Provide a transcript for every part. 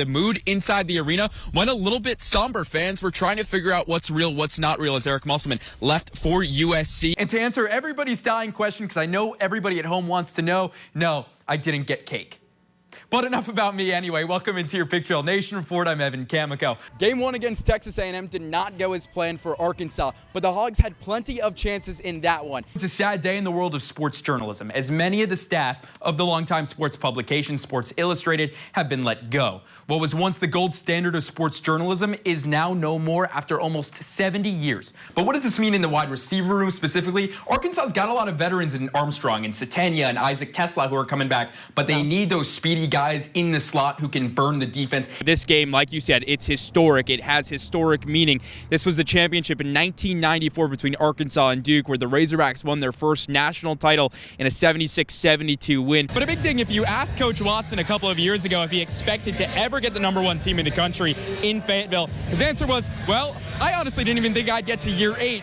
The mood inside the arena went a little bit somber. Fans were trying to figure out what's real, what's not real as Eric Musselman left for USC. And to answer everybody's dying question, because I know everybody at home wants to know, no, I didn't get cake. But enough about me anyway. Welcome into your Big 12 Nation Report. I'm Evan Kamikow. Game 1 against Texas A&M did not go as planned for Arkansas, but the Hogs had plenty of chances in that one. It's a sad day in the world of sports journalism, as many of the staff of the longtime sports publication Sports Illustrated have been let go. What was once the gold standard of sports journalism is now no more after almost 70 years. But what does this mean in the wide receiver room specifically? Arkansas's got a lot of veterans in Armstrong and Satania and Isaac Tesla who are coming back, but they need those speedy guys in the slot who can burn the defense. This game, like you said, it's historic. It has historic meaning. This was the championship in 1994 between Arkansas and Duke, where the Razorbacks won their first national title in a 76-72 win. But a big thing, if you asked Coach Watson a couple of years ago if he expected to ever get the #1 team in the country in Fayetteville, his answer was, well, I honestly didn't even think I'd get to year 8.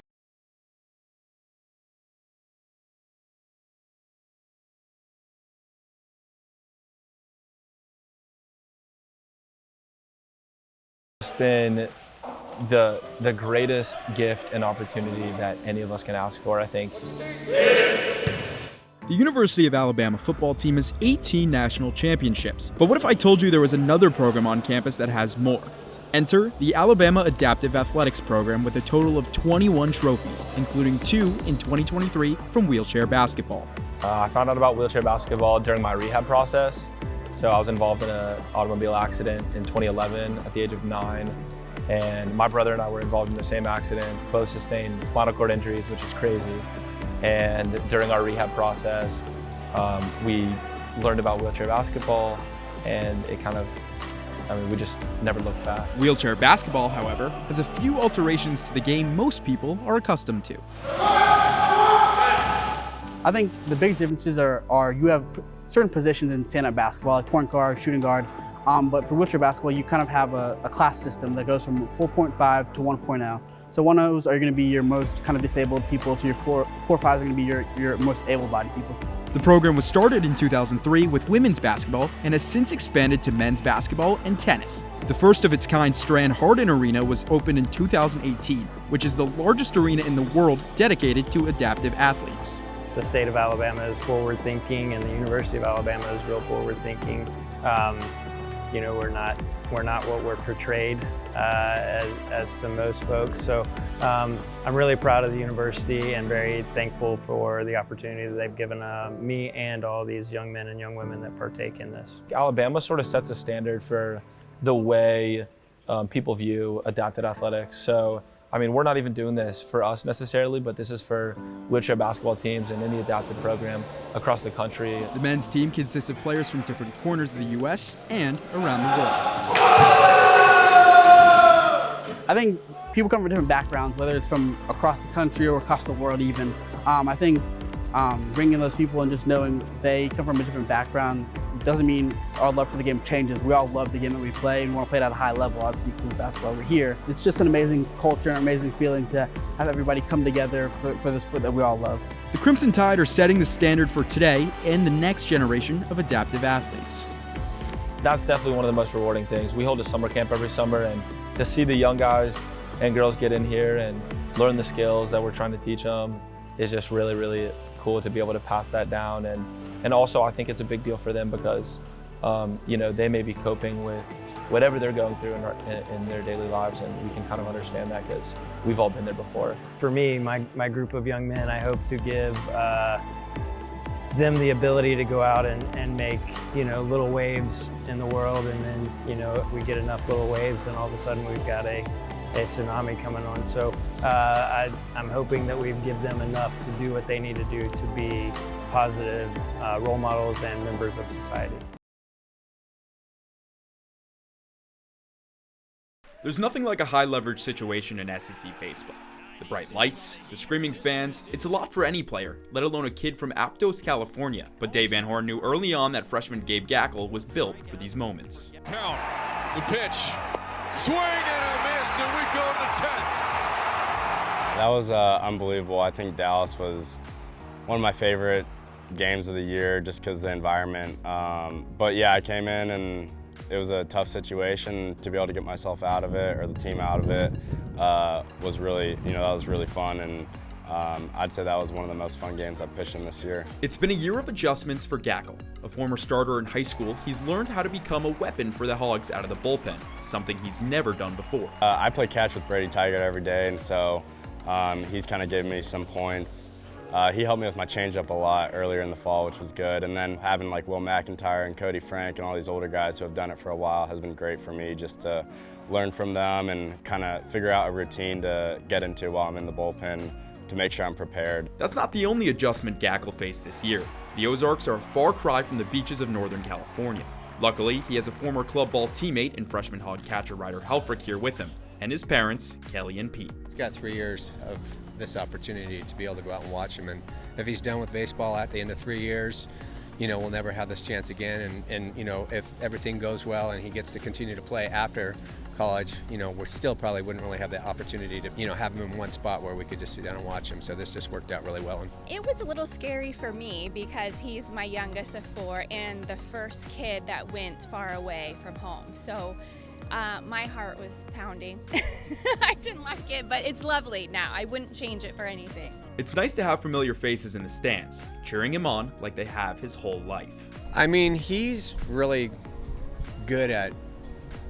It's been the greatest gift and opportunity that any of us can ask for, I think. The University of Alabama football team has 18 national championships. But what if I told you there was another program on campus that has more? Enter the Alabama Adaptive Athletics program with a total of 21 trophies, including 2 in 2023 from wheelchair basketball. I found out about wheelchair basketball during my rehab process. So I was involved in an automobile accident in 2011 at the age of 9. And my brother and I were involved in the same accident, both sustained spinal cord injuries, which is crazy. And during our rehab process, we learned about wheelchair basketball, and it kind of, we just never looked back. Wheelchair basketball, however, has a few alterations to the game most people are accustomed to. I think the biggest differences are you have certain positions in stand-up basketball, like point guard, shooting guard, but for wheelchair basketball, you kind of have a class system that goes from 4.5 to 1.0. So 1.0s are going to be your most kind of disabled people, to your 4.5s are going to be your most able-bodied people. The program was started in 2003 with women's basketball and has since expanded to men's basketball and tennis. The first of its kind Strand Harden Arena was opened in 2018, which is the largest arena in the world dedicated to adaptive athletes. The state of Alabama is forward-thinking, and the University of Alabama is real forward-thinking. You know, we're not what we're portrayed as to most folks. So I'm really proud of the university and very thankful for the opportunities they've given me and all these young men and young women that partake in this. Alabama sort of sets a standard for the way people view adapted athletics. So we're not even doing this for us necessarily, but this is for wheelchair basketball teams and any adapted program across the country. The men's team consists of players from different corners of the U.S. and around the world. I think people come from different backgrounds, whether it's from across the country or across the world even. I think bringing those people and just knowing they come from a different background doesn't mean our love for the game changes. We all love the game that we play, and we want to play it at a high level, obviously, because that's why we're here. It's just an amazing culture and amazing feeling to have everybody come together for the sport that we all love. The Crimson Tide are setting the standard for today and the next generation of adaptive athletes. That's definitely one of the most rewarding things. We hold a summer camp every summer, and to see the young guys and girls get in here and learn the skills that we're trying to teach them is just really, really cool to be able to pass that down. And also I think it's a big deal for them because they may be coping with whatever they're going through in their daily lives, and we can kind of understand that because we've all been there before. For me, my group of young men, I hope to give them the ability to go out and make little waves in the world, and then we get enough little waves and all of a sudden we've got a tsunami coming on. So I'm hoping that we give them enough to do what they need to do to be positive role models and members of society. There's nothing like a high-leverage situation in SEC baseball. The bright lights, the screaming fans, it's a lot for any player, let alone a kid from Aptos, California. But Dave Van Horn knew early on that freshman Gabe Gackle was built for these moments. Count, the pitch, swing and a miss, and we go to 10th. That was unbelievable. I think Dallas was one of my favorite games of the year just because of the environment. But yeah, I came in and It was a tough situation. To be able to get myself out of it, or the team out of it, was really, that was really fun. And I'd say that was one of the most fun games I've pitched in this year. It's been a year of adjustments for Gackel. A former starter in high school, he's learned how to become a weapon for the Hogs out of the bullpen, something he's never done before. I play catch with Brady Taggart every day, and so he's kind of given me some points. He helped me with my changeup a lot earlier in the fall, which was good. And then having like Will McIntyre and Cody Frank and all these older guys who have done it for a while has been great for me, just to learn from them and kind of figure out a routine to get into while I'm in the bullpen, to make sure I'm prepared. That's not the only adjustment Gackel faced this year. The Ozarks are a far cry from the beaches of Northern California. Luckily, he has a former club ball teammate and freshman Hog catcher Ryder Helfrich here with him, and his parents, Kelly and Pete. He's got 3 years of this opportunity to be able to go out and watch him, and if he's done with baseball at the end of 3 years, we'll never have this chance again. And if everything goes well and he gets to continue to play after college, we still probably wouldn't really have the opportunity to, have him in one spot where we could just sit down and watch him. So this just worked out really well. It was a little scary for me because he's my youngest of 4 and the first kid that went far away from home. So my heart was pounding. I didn't like it, but it's lovely now. I wouldn't change it for anything. It's nice to have familiar faces in the stands, cheering him on like they have his whole life. I mean, he's really good at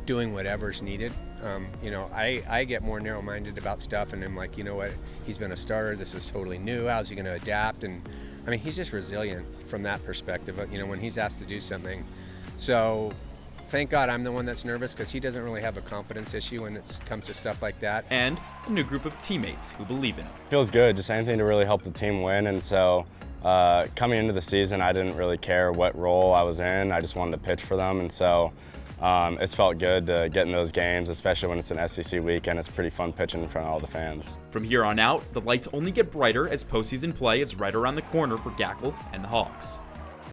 doing whatever's needed. I get more narrow-minded about stuff, and I'm like, you know what, he's been a starter, this is totally new, how's he going to adapt? And I mean, he's just resilient from that perspective, when he's asked to do something. So thank God I'm the one that's nervous, because he doesn't really have a confidence issue when it comes to stuff like that. And a new group of teammates who believe in him. Feels good, just anything to really help the team win. And so coming into the season, I didn't really care what role I was in. I just wanted to pitch for them. And so it's felt good to get in those games, especially when it's an SEC weekend. It's pretty fun pitching in front of all the fans. From here on out, the lights only get brighter as postseason play is right around the corner for Gackel and the Hogs.